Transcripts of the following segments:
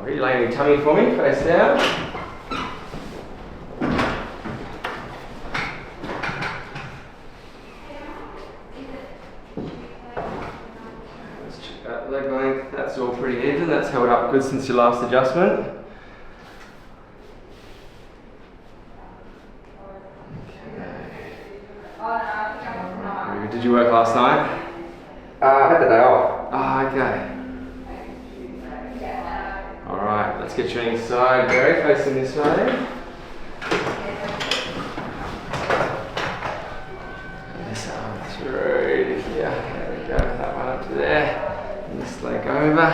Relay your tummy for me, face down. Let's check that leg length. That's all pretty even. That's held up good since your last adjustment. Okay. Did you work last night? I had the day off. Ah, okay. Alright, let's get you inside, Gary, facing this way. This arm through to here. There we go, that one up to there. And this leg over.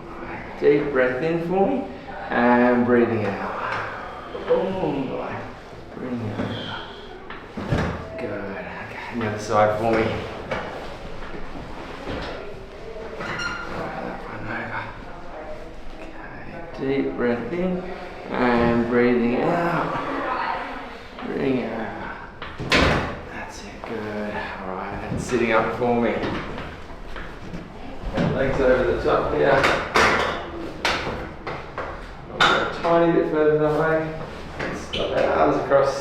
Alright, deep breath in for me. And breathing out. Oh boy. Breathing out. Good. Okay, and the other side for me. Deep breath in and breathing out. Breathing out. That's it, good. Alright, and sitting up for me. Legs over the top here. I'll go a tiny bit further that way. Stop our arms across.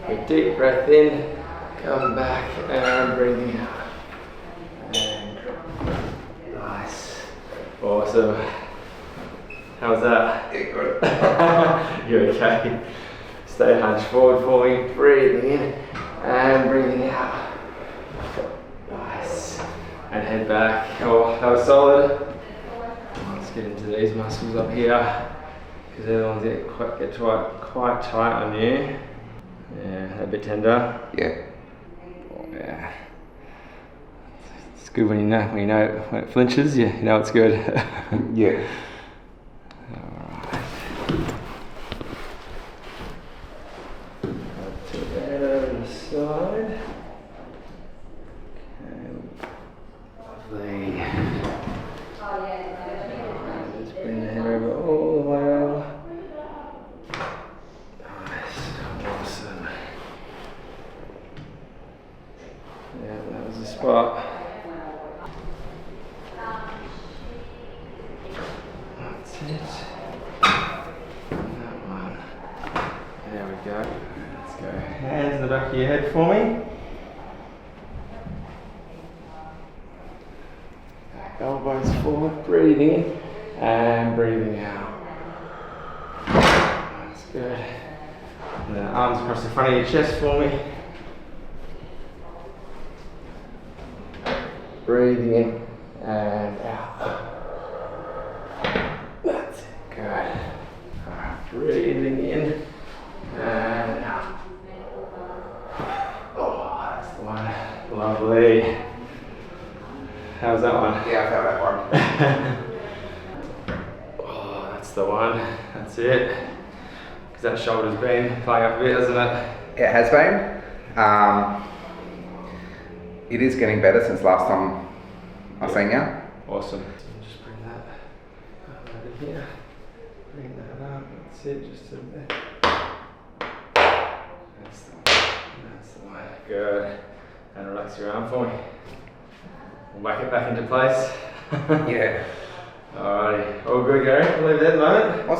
A deep breath in. Come back and breathing out. And nice. Awesome. How's that? Yeah, good. You're okay. Stay hunched forward for me. Breathing in and breathing out. Nice. And head back. Oh, that was solid. Let's get into these muscles up here because they're the ones that get quite tight on you. Yeah, a bit tender. Yeah. Oh, yeah. It's good when you know when it flinches. You know it's good. Yeah. Side. Okay, lovely. Just bring the head over all the way over. Nice, awesome. Yeah, that was the spot. That's it. That one. There we go. Let's go. Hands in the back of your head for me. Back elbows forward, breathing in and breathing out. That's good. And then arms across the front of your chest for me. Breathing in and out. That's it, good. Alright, breathing in and out. Oh, that's the one. Lovely. How's that one? Yeah, I felt that one. Oh, that's the one. That's it. Because that shoulder's been playing up a bit, hasn't it? It has been. It is getting better since last time I seen you. Awesome. So just bring that over here. Bring that up. That's it. Just a bit. That's the one. That's the one. Good. And relax your arm for me. We'll whack it back into place. Yeah. Alrighty. All good, Gary. I'll leave it at the moment.